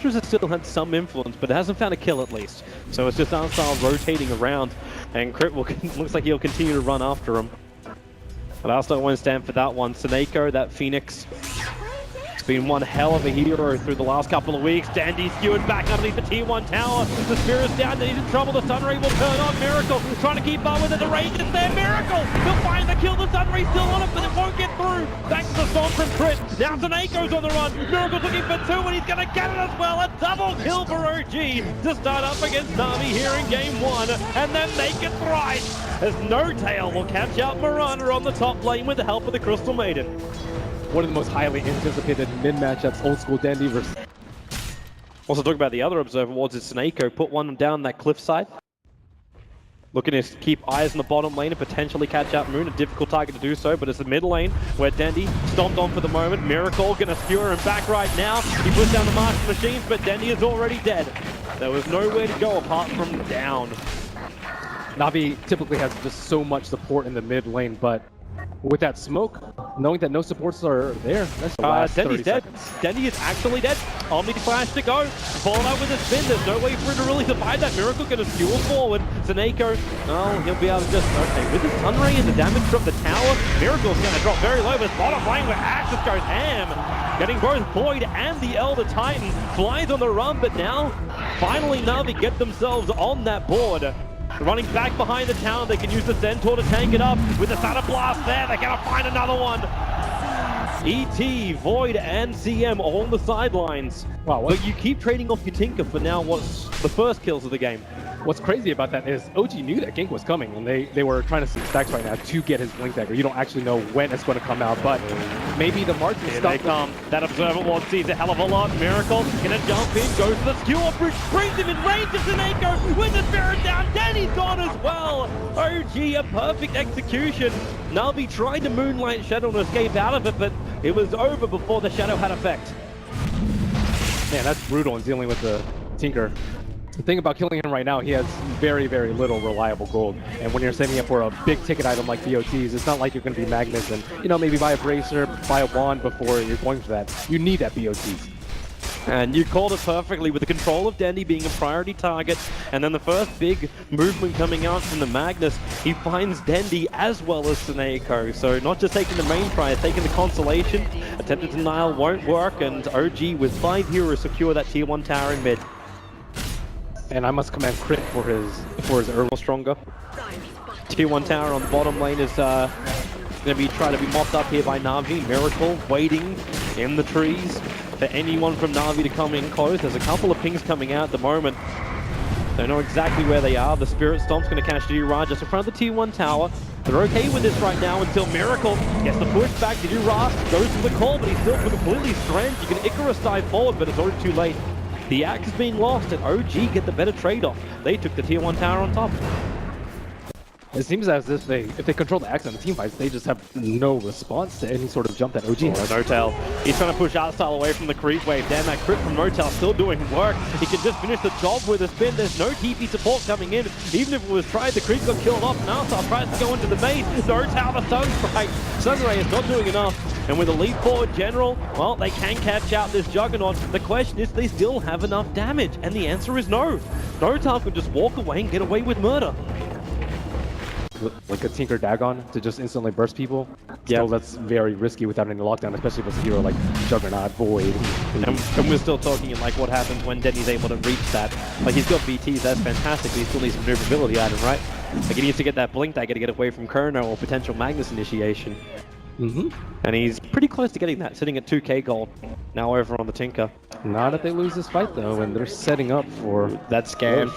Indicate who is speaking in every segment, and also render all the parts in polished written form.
Speaker 1: Fortress has still had some influence, but it hasn't found a kill at least. So it's just Arstyle rotating around, and Crit will, looks like he'll continue to run after him. But Arstyle won't stand for that one. Seneko, that Phoenix, been one hell of a hero through the last couple of weeks. Dandy skewered back underneath the T1 tower. The Spirit's down, he's in trouble. The Sunray will turn on. Miracle trying to keep up with it. The range is there. Miracle! He'll find the kill. The Sunray's still on it, but it won't get through. Thanks to the storm from Crit. Now Seneko's on the run. Miracle's looking for two, and he's going to get it as well. A double kill for OG to start up against Na'Vi here in game one, and then make it thrice as No Tail will catch out Miranda on the top lane with the help of the Crystal Maiden.
Speaker 2: One of the most highly anticipated mid matchups, old school Dandy versus.
Speaker 1: Also talk about the other observer wards is Seneko. Put one down that cliffside. Looking to keep eyes on the bottom lane and potentially catch out Moon. A difficult target to do so, but it's the mid lane where Dandy stomped on for the moment. Miracle gonna skewer him back right now. He puts down the Martian Machines, but Dandy is already dead. There was nowhere to go apart from down.
Speaker 2: Na'Vi typically has just so much support in the mid lane, but with that smoke, knowing that no supports are there, that's the last
Speaker 1: Dandy's
Speaker 2: 30
Speaker 1: dead.
Speaker 2: seconds.
Speaker 1: Dandy is actually dead. Omni Flash to go. Followed out with a spin. There's no way for him to really survive that. Miracle gonna skewer forward. Seneko, oh, he'll be able to just, okay, with the Sunray and the damage from the tower, Miracle's gonna drop very low, but it's bottom lane where Axis goes ham. Getting both Void and the Elder Titan. Flies on the run, but now, finally Na'Vi get themselves on that board. Running back behind the tower, they can use the Centaur to tank it up. With the Thunder Blast there, they're gonna find another one. ET, Void, and CM all on the sidelines.
Speaker 2: Wow,
Speaker 1: but you keep trading off your Tinker for now what's the first kills of the game.
Speaker 2: What's crazy about that is OG knew that gank was coming, and they were trying to see stacks right now to get his Blink Dagger. You don't actually know when it's going to come out, but maybe the margin
Speaker 1: Here
Speaker 2: stuff.
Speaker 1: they come. That Observer Ward sees a hell of a lot. Miracle gonna jump in, goes to the skewer bridge, brings him in range of Seneko with the Spirit down. Danny's gone as well. OG, a perfect execution. Na'Vi tried to Moonlight Shadow and escape out of it, but it was over before the Shadow had effect.
Speaker 2: Man, that's brutal in dealing with the Tinker. The thing about killing him right now, he has very, very little reliable gold. And when you're saving up for a big ticket item like BOTs, it's not like you're going to be Magnus and, you know, maybe buy a Bracer, buy a Wand before you're going for that. You need that BOTs.
Speaker 1: And you called it perfectly with the control of Dandy being a priority target, and then the first big movement coming out from the Magnus, he finds Dandy as well as Seneko. So not just taking the main prize, taking the consolation, attempted denial won't work, and OG with 5 heroes secure that tier 1 tower in mid.
Speaker 2: And I must commend Crit for his
Speaker 1: Herbal stronger. Tier 1 tower on the bottom lane is going to try to be mopped up here by Na'Vi. Miracle waiting in the trees for anyone from Na'Vi to come in close. There's a couple of pings coming out at the moment. Don't know exactly where they are. The Spirit Stomp's going to catch Didira just in front of the tier 1 tower. They're okay with this right now until Miracle gets the push back. Didira goes for the call, but he's still completely stranded. You can Icarus dive forward, but it's already too late. The axe has been lost, and OG get the better trade-off. They took the tier 1 tower on top.
Speaker 2: It seems as if they control the axe in the team fights, they just have no response to any sort of jump that OG has.
Speaker 1: No Tail. He's trying to push Arstyle away from the creep wave. Damn, that crit from No Tail still doing work. He can just finish the job with a spin. There's no TP support coming in. Even if it was tried, the creep got killed off. Now Arstyle tries to go into the base. No Tail, the Sunstrike. Sunray is not doing enough. And with a lead forward general, well, they can catch out this Juggernaut. The question is, they still have enough damage? And the answer is no. No Tail can just walk away and get away with murder.
Speaker 2: Like a Tinker Dagon to just instantly burst people. Still, that's very risky without any lockdown, especially with a hero like Juggernaut, Void.
Speaker 1: And we're still talking in like what happens when Denny's able to reach that. Like he's got BTs, that's fantastic, but he still needs a maneuverability item, right? Like he needs to get that Blink Dagger to get away from Kerno or potential Magnus initiation. And he's pretty close to getting that, sitting at 2k gold. Now over on the Tinker.
Speaker 2: Not if they lose this fight though, and they're setting up for
Speaker 1: that scan.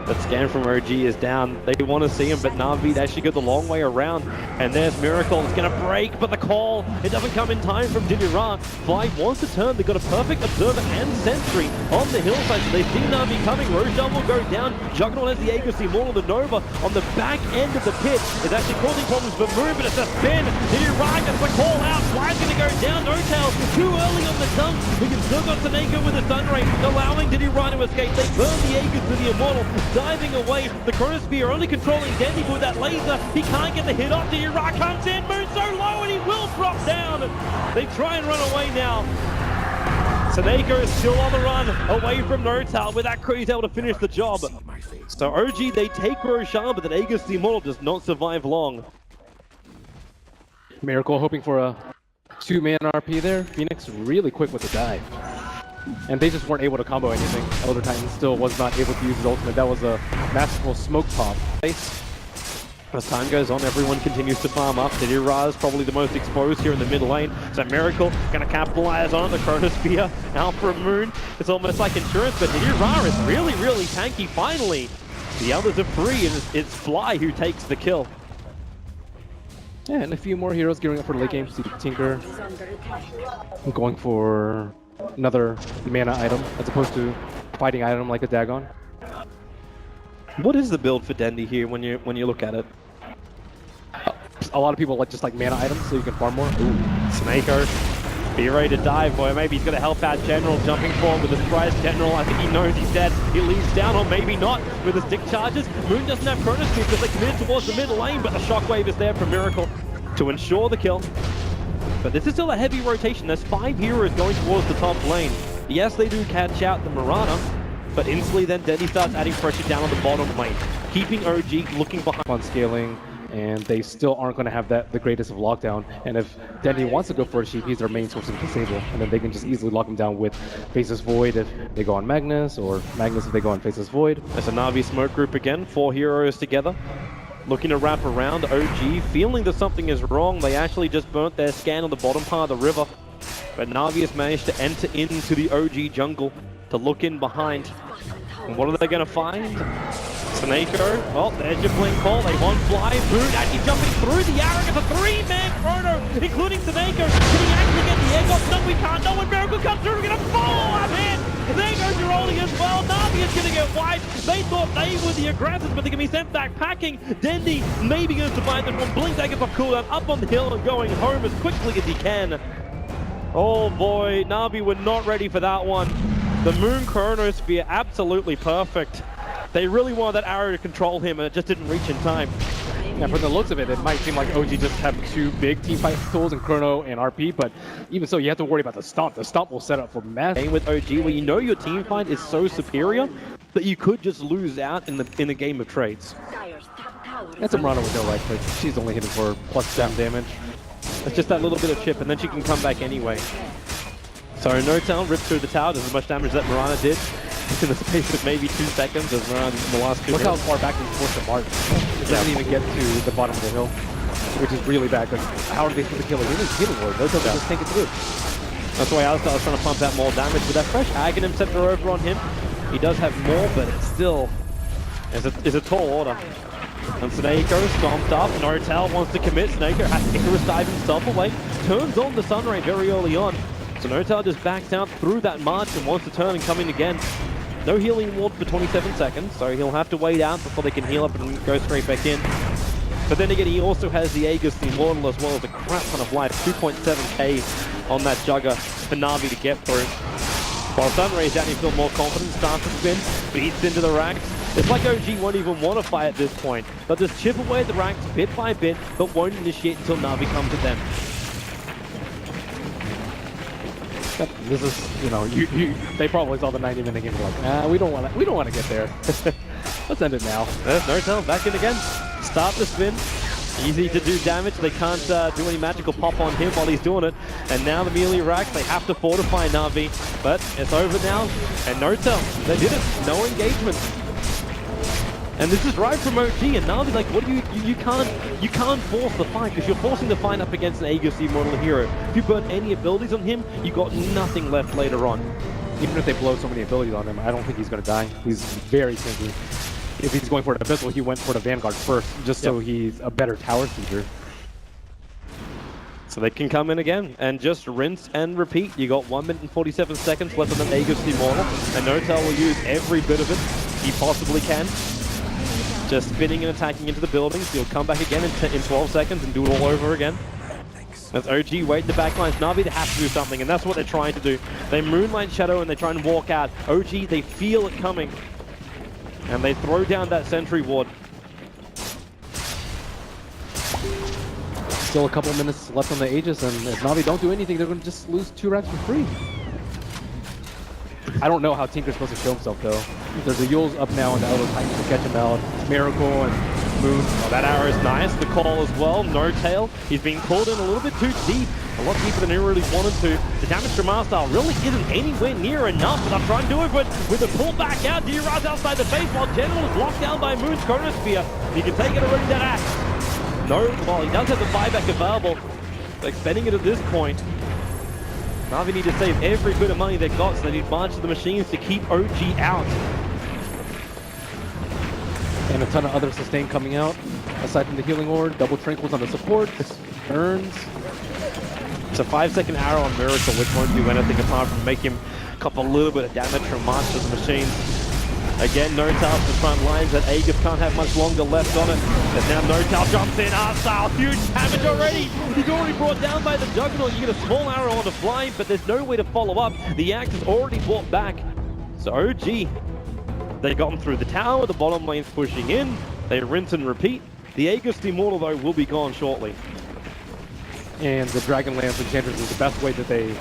Speaker 1: That scan from OG is down. They want to see him, but Na'Vi actually go the long way around. And there's Miracle. It's going to break, but the call, it doesn't come in time from Didira. Fly wants to turn. They've got a perfect Observer and Sentry on the hillside. So they see Na'Vi coming. Rojal will go down. Juggernaut has the Aegis, Immortal, the Nova on the back end of the pit. It's actually causing problems for Moon, but it's a spin. Didira gets the call out. Fly's going to go down. No Tail too early on the dunk. We can still got Seneko with the Sunray, allowing Didira to escape. They burn the Aegis to the Immortal. Diving away, the Chronosphere only controlling Dandy with that laser. He can't get the hit off. The Iraq comes in, moves so low, and he will drop down. They try and run away now. Snako is still on the run, away from Notal. With that crit, he's able to finish the job. So OG, they take Roshan, but that Aegis the Immortal does not survive long.
Speaker 2: Miracle hoping for a 2-man RP there. Phoenix really quick with the dive. And they just weren't able to combo anything. Elder Titan still was not able to use his ultimate. That was a masterful smoke pop.
Speaker 1: As time goes on, everyone continues to farm up. Didira is probably the most exposed here in the mid lane. So Miracle going to capitalize on it. The Chronosphere out for a Moon. It's almost like insurance, but Didira is really, really tanky. Finally, the others are free, and it's Fly who takes the kill.
Speaker 2: Yeah, and a few more heroes gearing up for the late game. See Tinker going for another mana item as opposed to fighting item like a Dagon.
Speaker 1: What is the build for Dendi here when you look at it?
Speaker 2: A lot of people just like mana items so you can farm more.
Speaker 1: Ooh, Snako, be ready to dive, boy. Maybe he's going to help out General, jumping forward with the surprise General. I think he knows he's dead. He leads down, or maybe not, with the stick charges. Moon doesn't have Chronosphere because they committed towards the mid lane, but the Shockwave is there for Miracle to ensure the kill. But this is still a heavy rotation. There's 5 heroes going towards the top lane. Yes, they do catch out the Mirana, but instantly then Dendi starts adding pressure down on the bottom lane, keeping OG looking behind.
Speaker 2: On scaling, and they still aren't going to have the greatest of lockdown. And if Dendi wants to go for a sheep, he's their main source of disable, and then they can just easily lock him down with Faceless Void if they go on Magnus, or Magnus if they go on Faceless Void.
Speaker 1: There's a Na'Vi smoke group again, 4 heroes together, looking to wrap around. OG feeling that something is wrong. They actually just burnt their scan on the bottom part of the river, but Na'Vi has managed to enter into the OG jungle to look in behind. And what are they going to find? Snako. Oh, there's your blink call. They want Fly. Moon actually jumping through the arrow. It's a 3-man chrono, including Snako. Can he actually get the egg off? No, we can't. No, when Miracle comes through, we're going to follow up in. There goes Giroldi as well. Na'Vi is going to get wiped. They thought they were the aggressors, but they can be sent back packing. Dendi maybe going to survive this one. Blink that gets off cooldown, up on the hill and going home as quickly as he can. Oh boy, Na'Vi were not ready for that one. The Moon Chronosphere, absolutely perfect. They really wanted that arrow to control him, and it just didn't reach in time.
Speaker 2: Yeah, from the looks of it, it might seem like OG just have 2 big team fight tools in Chrono and RP, but even so, you have to worry about the Stomp. The Stomp will set up for mass.
Speaker 1: Game with OG, where you know your team fight is so superior that you could just lose out in the game of trades.
Speaker 2: That's a Mirana with no right click. She's only hitting for +7 damage.
Speaker 1: It's just that little bit of chip, and then she can come back anyway. So Notal rips through the tower, does as much damage that Mirana did in the space of maybe 2 seconds as Mirana in the last 2
Speaker 2: Look
Speaker 1: minutes.
Speaker 2: how far back he's forced to march. It doesn't even get to the bottom of the hill, which is really bad, because how are they supposed to kill a healing ward? Notal just think it's good.
Speaker 1: That's why Alistar was trying to pump out more damage. With that fresh Aghanim Scepter over on him, he does have more, but it still is a tall order. And Snako stomped up. Notal wants to commit. Snako has to Icarus dive himself away. Turns on the Sunray very early on. So Notal just backs out through that march and wants to turn and come in again. No healing ward for 27 seconds, so he'll have to wait out before they can heal up and go straight back in. But then again, he also has the Aegis, the Immortal, as well as a crap ton of life. 2.7k on that Jugger for Na'Vi to get through. While Sunray's down, you feel more confident, starts to spin, beats into the ranks. It's like OG won't even want to fight at this point. They'll just chip away at the ranks bit by bit, but won't initiate until Na'Vi comes at them.
Speaker 2: This is, you know, they probably saw the 90-minute game and were like, nah, we don't want to get there. Let's end it now.
Speaker 1: There's Notal back in again. Start the spin. Easy to do damage. They can't do any magical pop on him while he's doing it. And now the melee racks, they have to fortify Na'Vi. But it's over now. And Notal, they did it. No engagement. And this is right from OG, and Na'Vi's like, what do you can't force the fight, because you're forcing the fight up against an Aegis Immortal hero. If you burn any abilities on him, you got nothing left later on.
Speaker 2: Even if they blow so many abilities on him, I don't think he's going to die. He's very tanky. If he's going for an Abyssal, he went for the Vanguard first, just so he's a better tower sieger.
Speaker 1: So they can come in again and just rinse and repeat. You got 1 minute and 47 seconds left on the Aegis Immortal, and Notal will use every bit of it he possibly can. Just spinning and attacking into the buildings. He'll come back again in 12 seconds and do it all over again. As OG wait in the backlines, Na'Vi, they have to do something, and that's what they're trying to do. They Moonlight Shadow and they try and walk out. OG, they feel it coming. And they throw down that sentry ward.
Speaker 2: Still a couple minutes left on the Aegis, and if Na'Vi don't do anything, they're going to just lose 2 racks for free. I don't know how Tinker's supposed to show himself though. There's a Yule's up now and the other Titans to catch him out. Miracle and Moon.
Speaker 1: Oh, that arrow is nice. The call as well. No tail. He's being pulled in a little bit too deep. A lot deeper than he really wanted to. The damage to Master really isn't anywhere near enough, but I'm trying to do it with a pull back out. D-Raz outside the base while General is locked down by Moon's Chronosphere. He can take it already, that axe. No, well, he does have the buyback available. But expending it at this point. Na'Vi need to save every bit of money they've got, so they need March of the Machines to keep OG out.
Speaker 2: And a ton of other sustain coming out. Aside from the healing ward, double trinkles on the support, burns.
Speaker 1: It's a 5-second arrow on Miracle, which won't do anything apart from make him cop a little bit of damage from March of the Machines. Again, No Tail to the front lines, and Aegis can't have much longer left on it. But now No Tail jumps in, Arstyle, huge damage already! He's already brought down by the Juggernaut. You get a small arrow on the fly, but there's no way to follow up. The axe is already brought back. So OG, they got him through the tower, the bottom lane's pushing in. They rinse and repeat. The Aegis Immortal, though, will be gone shortly.
Speaker 2: And the Dragonlance Enchantress is the best way that they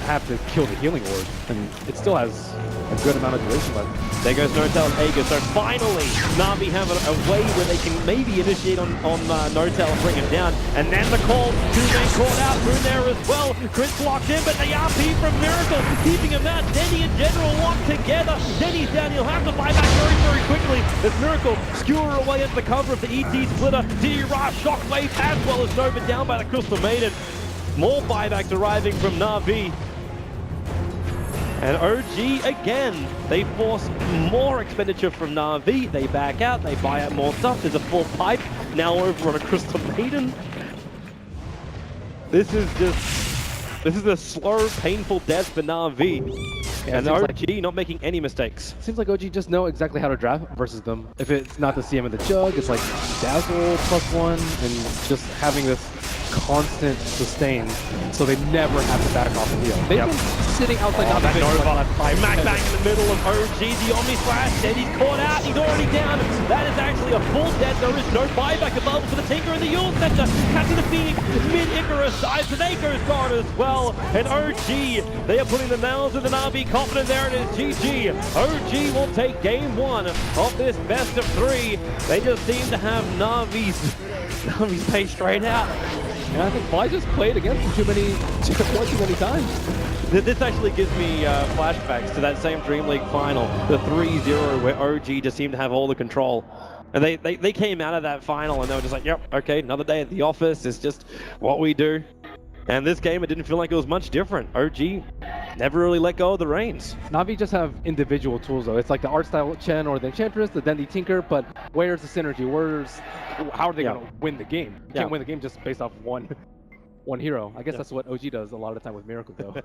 Speaker 2: have to kill the healing ward. And it still has a good amount of duration left.
Speaker 1: There goes No Tail and Aegis. So finally, Na'Vi have a way where they can maybe initiate on No Tail and bring him down. And then the call, two men caught out, Moon there as well. Chris locked in, but the RP from Miracle, keeping him out. Denny and General locked together. Denny's down, he'll have to buy back very, very quickly. As Miracle skewer away at the cover of the ET splitter. D-Rush, Shockwave, as well as Nova down by the Crystal Maiden. More buybacks arriving from Na'Vi. And OG again, they force more expenditure from Na'Vi. They back out, they buy out more stuff. There's a full pipe now over on a Crystal Maiden. This is a slow, painful death for Na'Vi.
Speaker 2: Yeah,
Speaker 1: and OG not making any mistakes.
Speaker 2: Seems like OG just know exactly how to draft versus them. If it's not the CM of the Jug, it's like Dazzle +1 and just having this constant sustain, so they never have to back off the heal. They've been sitting outside
Speaker 1: that Nova.
Speaker 2: Like
Speaker 1: Mac bang in the middle of OG, the Omni Slash, and he's caught out, he's already down. That is actually a full death. There is no buyback available for the Tinker and the Yule Center. Catching the Phoenix, mid-Icarus, Isonaco's gone as well. And OG, they are putting the nails in the Na'Vi coffin, and there it is, GG. OG will take game 1 of this best of 3. They just seem to have Na'Vi's pace straight out.
Speaker 2: Yeah, I think Fly just played against them too many times.
Speaker 1: This actually gives me flashbacks to that same Dream League final, the 3-0, where OG just seemed to have all the control. And they came out of that final and they were just like, yep, okay, another day at the office, it's just what we do. And this game, it didn't feel like it was much different. OG never really let go of the reins.
Speaker 2: Na'Vi just have individual tools though. It's like the art style Chen or the Enchantress, then the Tinker, but where's the synergy? How are they going to win the game? You can't win the game just based off one hero. I guess that's what OG does a lot of the time with Miracle though.